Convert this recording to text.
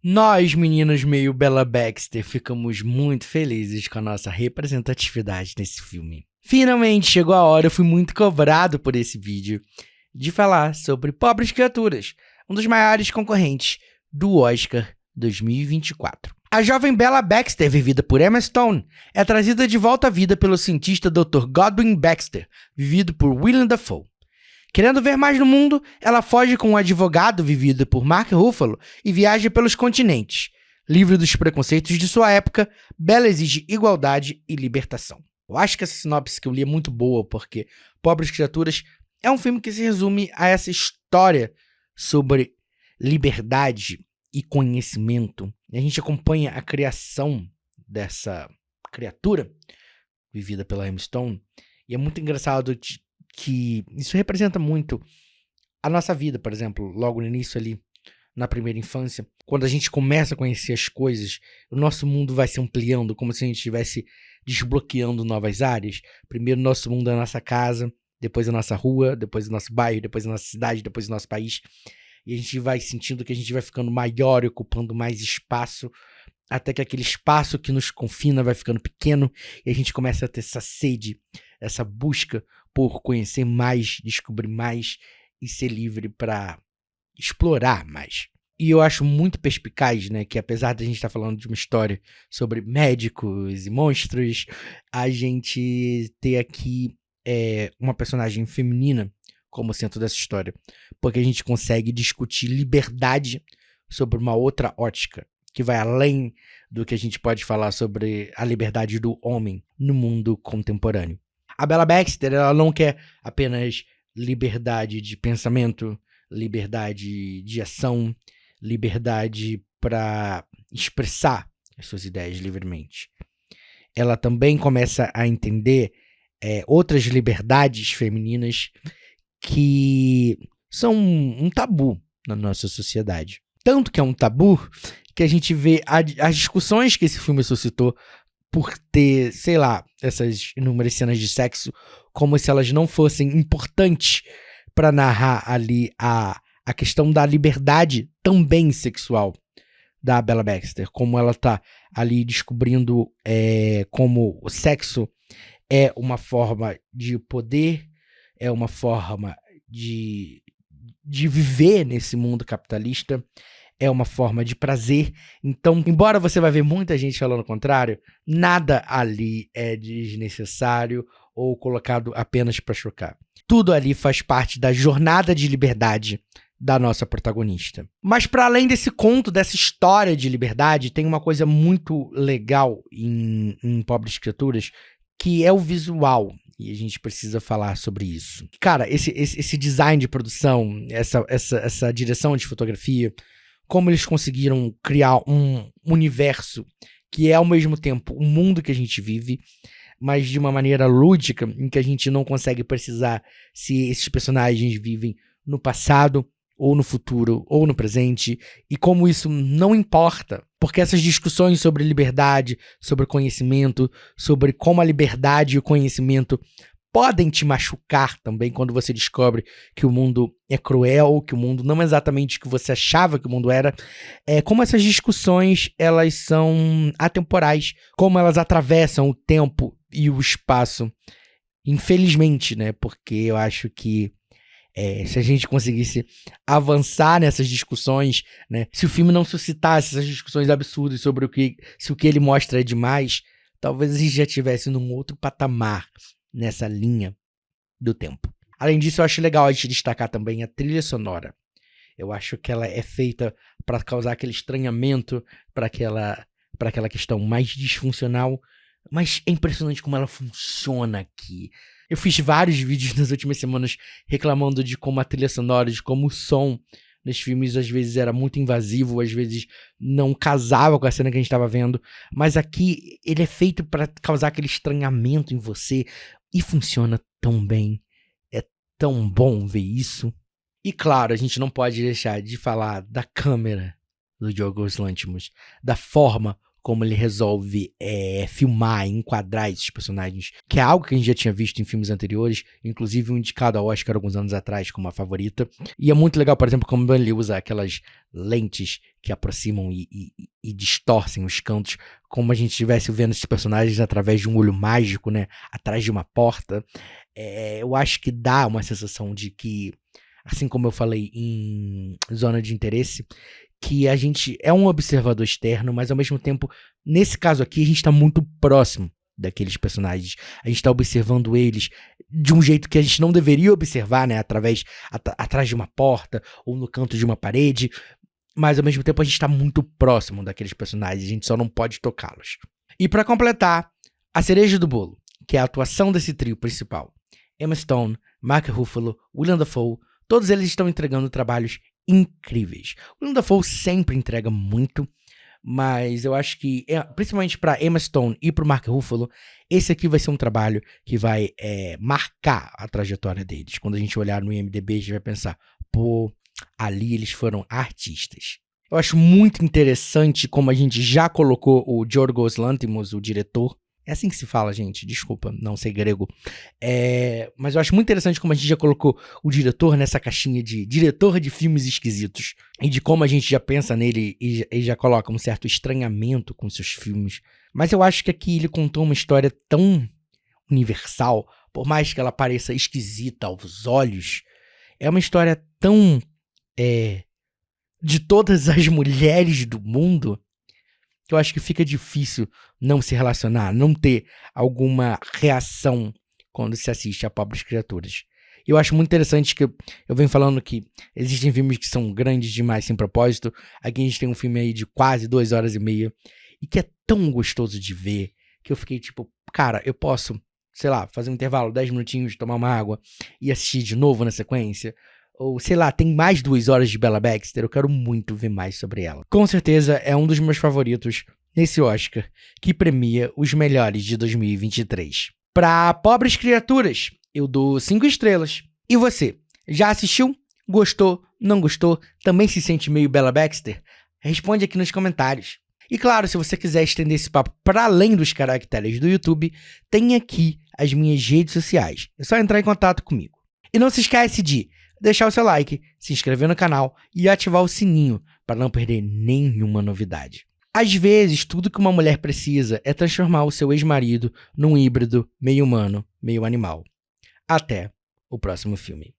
Nós, meninos meio Bella Baxter, ficamos muito felizes com a nossa representatividade nesse filme. Finalmente chegou a hora, eu fui muito cobrado por esse vídeo, de falar sobre Pobres Criaturas, um dos maiores concorrentes do Oscar 2024. A jovem Bella Baxter, vivida por Emma Stone, é trazida de volta à vida pelo cientista Dr. Godwin Baxter, vivido por Willem Dafoe. Querendo ver mais no mundo, ela foge com um advogado vivido por Mark Ruffalo e viaja pelos continentes. Livre dos preconceitos de sua época, Bella exige igualdade e libertação. Eu acho que essa sinopse que eu li é muito boa, porque Pobres Criaturas é um filme que se resume a essa história sobre liberdade e conhecimento. E a gente acompanha a criação dessa criatura, vivida pela Emma Stone, e é muito engraçado que isso representa muito a nossa vida, por exemplo, logo no início ali, na primeira infância, quando a gente começa a conhecer as coisas, o nosso mundo vai se ampliando, como se a gente estivesse desbloqueando novas áreas. Primeiro o nosso mundo é a nossa casa, depois a nossa rua, depois o nosso bairro, depois a nossa cidade, depois o nosso país. E a gente vai sentindo que a gente vai ficando maior e ocupando mais espaço, até que aquele espaço que nos confina vai ficando pequeno e a gente começa a ter essa sede, essa busca por conhecer mais, descobrir mais e ser livre para explorar mais. E eu acho muito perspicaz, né, que apesar de a gente estar falando de uma história sobre médicos e monstros, a gente ter aqui uma personagem feminina como centro dessa história, porque a gente consegue discutir liberdade sobre uma outra ótica, que vai além do que a gente pode falar sobre a liberdade do homem no mundo contemporâneo. A Bella Baxter, ela não quer apenas liberdade de pensamento, liberdade de ação, liberdade para expressar as suas ideias livremente. Ela também começa a entender outras liberdades femininas que são um tabu na nossa sociedade. Tanto que é um tabu que a gente vê as discussões que esse filme suscitou por ter, sei lá, essas inúmeras cenas de sexo, como se elas não fossem importantes para narrar ali a questão da liberdade também sexual da Bella Baxter, como ela tá ali descobrindo como o sexo é uma forma de poder, é uma forma de viver nesse mundo capitalista, é uma forma de prazer. Então, embora você vai ver muita gente falando o contrário, nada ali é desnecessário ou colocado apenas para chocar. Tudo ali faz parte da jornada de liberdade da nossa protagonista. Mas para além desse conto, dessa história de liberdade, tem uma coisa muito legal em Pobres Criaturas, que é o visual. E a gente precisa falar sobre isso. Cara, esse design de produção, essa direção de fotografia, como eles conseguiram criar um universo que é ao mesmo tempo o mundo que a gente vive, mas de uma maneira lúdica, em que a gente não consegue precisar se esses personagens vivem no passado, ou no futuro, ou no presente, e como isso não importa, porque essas discussões sobre liberdade, sobre conhecimento, sobre como a liberdade e o conhecimento podem te machucar também quando você descobre que o mundo é cruel, que o mundo não é exatamente o que você achava que o mundo era, como essas discussões elas são atemporais, como elas atravessam o tempo e o espaço, infelizmente, né? Porque eu acho que se a gente conseguisse avançar nessas discussões, né? Se o filme não suscitasse essas discussões absurdas sobre se o que ele mostra é demais, talvez a gente já estivesse num outro patamar nessa linha do tempo. Além disso, eu acho legal a gente destacar também a trilha sonora. Eu acho que ela é feita para causar aquele estranhamento, para aquela questão mais disfuncional, mas é impressionante como ela funciona aqui. Eu fiz vários vídeos nas últimas semanas reclamando de como a trilha sonora, de como o som nos filmes às vezes era muito invasivo, às vezes não casava com a cena que a gente estava vendo, mas aqui ele é feito para causar aquele estranhamento em você e funciona tão bem. É tão bom ver isso. E claro, a gente não pode deixar de falar da câmera do Yorgos Lanthimos, da forma como ele resolve filmar, enquadrar esses personagens, que é algo que a gente já tinha visto em filmes anteriores, inclusive um indicado ao Oscar alguns anos atrás como a favorita. E é muito legal, por exemplo, como ele usa aquelas lentes que aproximam e distorcem os cantos, como a gente estivesse vendo esses personagens através de um olho mágico, né, atrás de uma porta. Eu acho que dá uma sensação de que, assim como eu falei em Zona de Interesse, que a gente é um observador externo, mas ao mesmo tempo, nesse caso aqui, a gente está muito próximo daqueles personagens. A gente está observando eles de um jeito que a gente não deveria observar, né? Atrás de uma porta ou no canto de uma parede, mas ao mesmo tempo a gente está muito próximo daqueles personagens, a gente só não pode tocá-los. E para completar, a cereja do bolo, que é a atuação desse trio principal. Emma Stone, Mark Ruffalo, Willem Dafoe, todos eles estão entregando trabalhos incríveis. O Willem Dafoe sempre entrega muito, mas eu acho que, principalmente para Emma Stone e para o Mark Ruffalo, esse aqui vai ser um trabalho que vai marcar a trajetória deles. Quando a gente olhar no IMDb, a gente vai pensar, pô, ali eles foram artistas. Eu acho muito interessante como a gente já colocou o Yorgos Lanthimos, o diretor. É assim que se fala, gente. Desculpa, não sei grego. Mas eu acho muito interessante como a gente já colocou o diretor nessa caixinha de diretor de filmes esquisitos. E de como a gente já pensa nele e já coloca um certo estranhamento com seus filmes. Mas eu acho que aqui ele contou uma história tão universal, por mais que ela pareça esquisita aos olhos. É uma história tão... de todas as mulheres do mundo, que eu acho que fica difícil não se relacionar, não ter alguma reação quando se assiste a Pobres Criaturas. Eu acho muito interessante que eu venho falando que existem filmes que são grandes demais sem propósito. Aqui a gente tem um filme aí de quase 2h30 e que é tão gostoso de ver que eu fiquei tipo, cara, eu posso, sei lá, fazer um intervalo, 10 minutinhos, tomar uma água e assistir de novo na sequência. Ou, sei lá, tem mais 2 horas de Bella Baxter, eu quero muito ver mais sobre ela. Com certeza é um dos meus favoritos nesse Oscar, que premia os melhores de 2023. Pra Pobres Criaturas, eu dou 5 estrelas. E você, já assistiu? Gostou? Não gostou? Também se sente meio Bella Baxter? Responde aqui nos comentários. E claro, se você quiser estender esse papo para além dos caracteres do YouTube, tem aqui as minhas redes sociais. É só entrar em contato comigo. E não se esquece de deixar o seu like, se inscrever no canal e ativar o sininho para não perder nenhuma novidade. Às vezes, tudo que uma mulher precisa é transformar o seu ex-marido num híbrido meio humano, meio animal. Até o próximo filme.